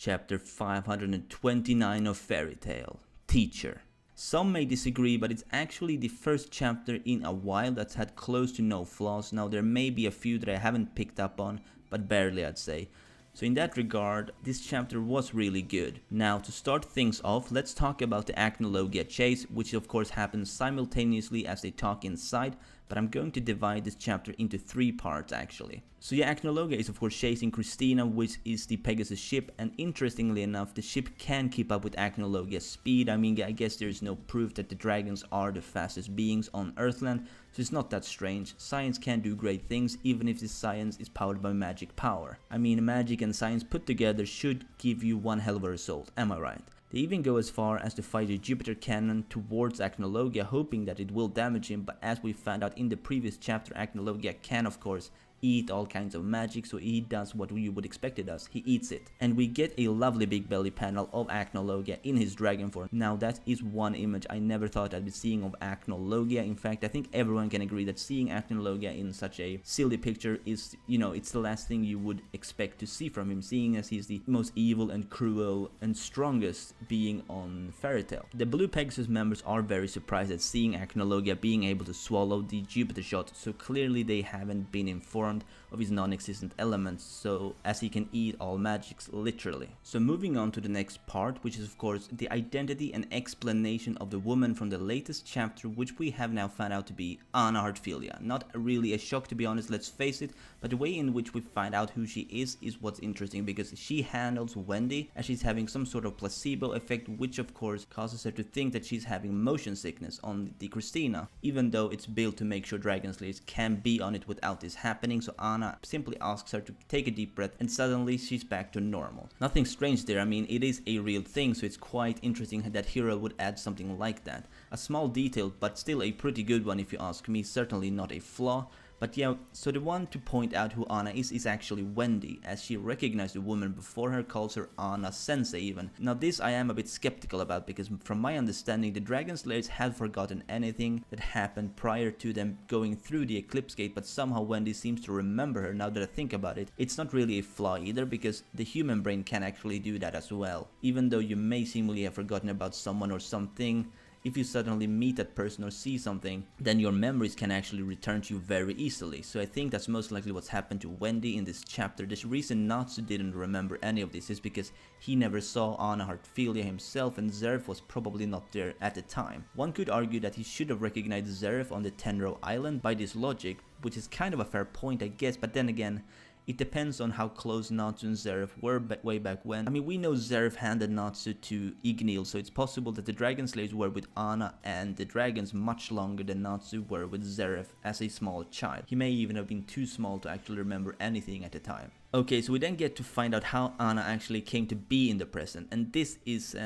Chapter 529 of Fairy Tale, Teacher. Some may disagree, but it's actually the first chapter in a while that's had close to no flaws. Now there may be a few that I haven't picked up on, but barely I'd say. So in that regard, this chapter was really good. Now to start things off, let's talk about the Acnologia chase, which of course happens simultaneously as they talk inside, but I'm going to divide this chapter into 3 parts actually. So yeah, Acnologia is of course chasing Christina, which is the Pegasus ship, and interestingly enough, the ship can keep up with Acnologia's speed. I mean, I guess there's no proof that the dragons are the fastest beings on Earthland, so it's not that strange. Science can do great things, even if this science is powered by magic power. I mean, magic and science put together should give you one hell of a result, am I right? They even go as far as to fire the Jupiter cannon towards Acnologia, hoping that it will damage him, but as we found out in the previous chapter, Acnologia can of course eat all kinds of magic, so he does what you would expect it does, he eats it. And we get a lovely big belly panel of Acnologia in his dragon form. Now that is one image I never thought I'd be seeing of Acnologia. In fact, I think everyone can agree that seeing Acnologia in such a silly picture is, you know, it's the last thing you would expect to see from him, seeing as he's the most evil and cruel and strongest being on Fairy Tale. The Blue Pegasus members are very surprised at seeing Acnologia being able to swallow the Jupiter shot, so clearly they haven't been informed of his non-existent elements, so as he can eat all magics literally. So moving on to the next part, which is of course the identity and explanation of the woman from the latest chapter, which we have now found out to be Anna Heartfilia. Not really a shock, to be honest, let's face it, but the way in which we find out who she is what's interesting, because she handles Wendy as she's having some sort of placebo effect, which of course causes her to think that she's having motion sickness on the Christina, even though it's built to make sure Dragon Slayers can be on it without this happening. So Anna simply asks her to take a deep breath, and suddenly she's back to normal. Nothing strange there. I mean, it is a real thing, so it's quite interesting that Hero would add something like that. A small detail, but still a pretty good one if you ask me, certainly not a flaw. But yeah, so the one to point out who Anna is actually Wendy, as she recognized the woman before her, calls her Anna Sensei even. Now this I am a bit skeptical about, because from my understanding the Dragon Slayers had forgotten anything that happened prior to them going through the Eclipse gate, but somehow Wendy seems to remember her. Now that I think about it, it's not really a flaw either, because the human brain can actually do that as well. Even though you may seemingly have forgotten about someone or something, if you suddenly meet that person or see something, then your memories can actually return to you very easily. So I think that's most likely what's happened to Wendy in this chapter. The reason Natsu didn't remember any of this is because he never saw Anna Heartfilia himself, and Zeref was probably not there at the time. One could argue that he should have recognized Zeref on the Tenro Island by this logic, which is kind of a fair point I guess, but then again, it depends on how close Natsu and Zeref were way back when. I mean, we know Zeref handed Natsu to Ignil, so it's possible that the Dragon Slayers were with Anna and the dragons much longer than Natsu were with Zeref as a small child. He may even have been too small to actually remember anything at the time. Okay, so we then get to find out how Anna actually came to be in the present, and this is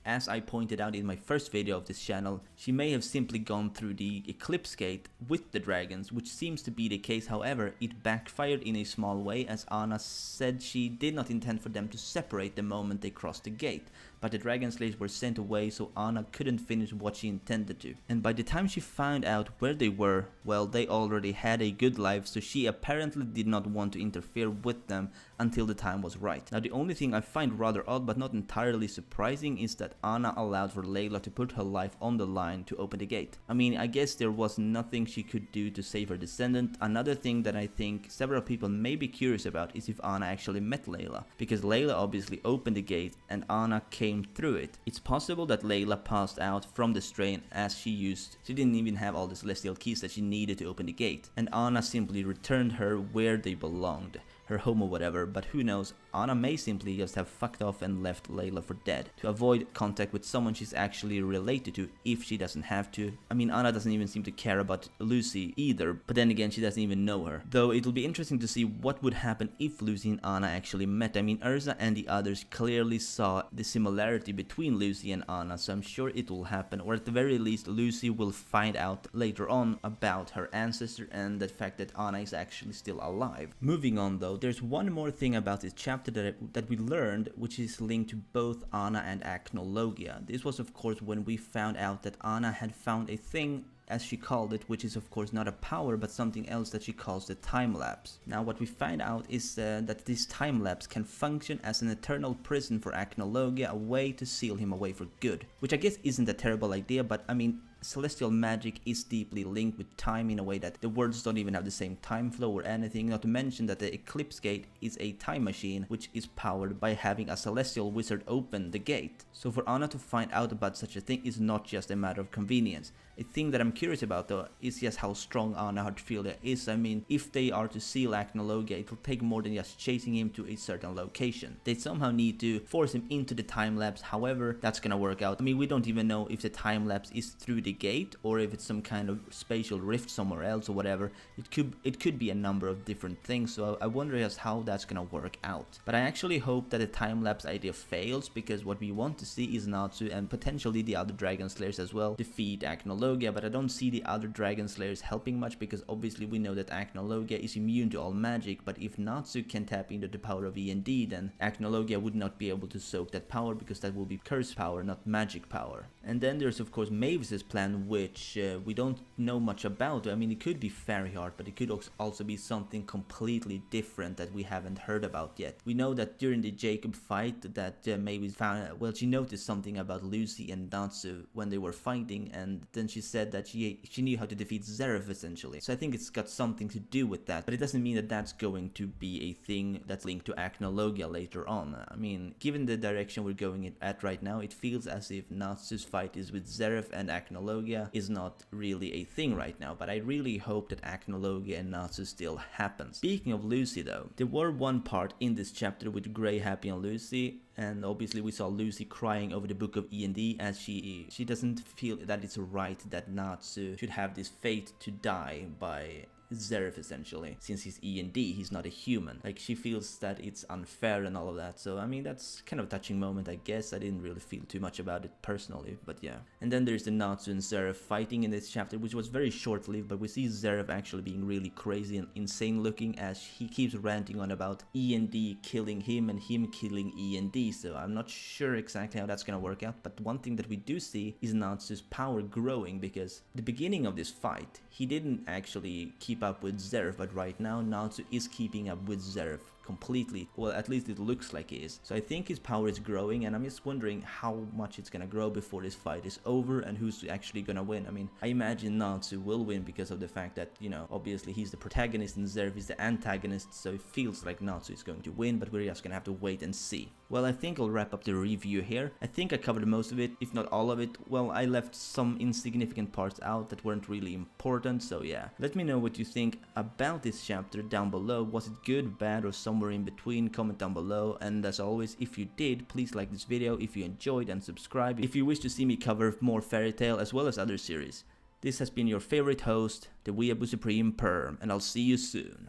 as I pointed out in my first video of this channel, she may have simply gone through the Eclipse gate with the dragons, which seems to be the case. However, it backfired in a small way, as Anna said she did not intend for them to separate the moment they crossed the gate. But the Dragon Slayers were sent away, so Anna couldn't finish what she intended to. And by the time she found out where they were, well, they already had a good life, so she apparently did not want to interfere with them until the time was right. Now the only thing I find rather odd but not entirely surprising is that Anna allowed for Layla to put her life on the line to open the gate. I mean, I guess there was nothing she could do to save her descendant. Another thing that I think several people may be curious about is if Anna actually met Layla, because Layla obviously opened the gate and Anna came through it. It's possible that Layla passed out from the strain as she didn't even have all the celestial keys that she needed to open the gate, and Anna simply returned her where they belonged, her home or whatever. But who knows, Anna may simply just have fucked off and left Layla for dead to avoid contact with someone she's actually related to if she doesn't have to. I mean, Anna doesn't even seem to care about Lucy either, but then again she doesn't even know her. Though it'll be interesting to see what would happen if Lucy and Anna actually met. I mean, Urza and the others clearly saw the similarity between Lucy and Anna, so I'm sure it will happen, or at the very least Lucy will find out later on about her ancestor and the fact that Anna is actually still alive. Moving on though, there's one more thing about this chapter that we learned, which is linked to both Anna and Acnologia. This was of course when we found out that Anna had found a thing as she called it, which is of course not a power but something else that she calls the time lapse. Now what we find out is that this time lapse can function as an eternal prison for Acnologia, a way to seal him away for good, which I guess isn't a terrible idea, but I mean, celestial magic is deeply linked with time in a way that the worlds don't even have the same time flow or anything, not to mention that the Eclipse gate is a time machine which is powered by having a celestial wizard open the gate. So for Anna to find out about such a thing is not just a matter of convenience. A thing that I'm curious about though is just how strong Anna Heartfilia is. I mean, if they are to seal Acnologia, it will take more than just chasing him to a certain location. They somehow need to force him into the time lapse, however that's gonna work out. I mean, we don't even know if the time lapse is through the gate or if it's some kind of spatial rift somewhere else or whatever. It could be a number of different things, so I wonder just how that's gonna work out. But I actually hope that the time lapse idea fails, because what we want to see is Natsu and potentially the other Dragon Slayers as well defeat Acnologia, but I don't see the other Dragon Slayers helping much, because obviously we know that Acnologia is immune to all magic, but if Natsu can tap into the power of E&D, then Acnologia would not be able to soak that power, because that will be curse power, not magic power. And then there's of course Mavis's plan, which we don't know much about. I mean, it could be Fairy Heart, but it could also be something completely different that we haven't heard about yet. We know that during the Jacob fight that Mavis found, well, she noticed something about Lucy and Natsu when they were fighting, and then she said that she knew how to defeat Zeref essentially. So I think it's got something to do with that, but it doesn't mean that that's going to be a thing that's linked to Acnologia later on. I mean, given the direction we're going at right now, it feels as if Natsu's fight is with Zeref and Acnologia is not really a thing right now, but I really hope that Acnologia and Natsu still happens. Speaking of Lucy though, there were one part in this chapter with Grey, Happy and Lucy, and obviously we saw Lucy crying over the book of E&D as she doesn't feel that it's right that Natsu should have this fate to die by Zeref essentially, since he's E&D, he's not a human. Like, she feels that it's unfair and all of that. So I mean, that's kind of a touching moment, I guess. I didn't really feel too much about it personally, but yeah. And then there's the Natsu and Zeref fighting in this chapter, which was very short-lived, but we see Zeref actually being really crazy and insane looking as he keeps ranting on about E&D killing him and him killing E&D. So I'm not sure exactly how that's gonna work out, but one thing that we do see is Natsu's power growing, because the beginning of this fight he didn't actually keep up with Zeref, but right now Natsu is keeping up with Zeref completely. Well, at least it looks like he is. So I think his power is growing, and I'm just wondering how much it's gonna grow before this fight is over and who's actually gonna win. I mean, I imagine Natsu will win because of the fact that, you know, obviously he's the protagonist and Zeref is the antagonist, so it feels like Natsu is going to win, but we're just gonna have to wait and see. Well, I think I'll wrap up the review here. I think I covered most of it, if not all of it. Well, I left some insignificant parts out that weren't really important, so yeah. Let me know what you think about this chapter down below. Was it good, bad, or somewhere in between? Comment down below, and as always, if you did, please like this video if you enjoyed, and subscribe if you wish to see me cover more fairy tale as well as other series. This has been your favorite host, the Weeaboo Supreme Perm, and I'll see you soon.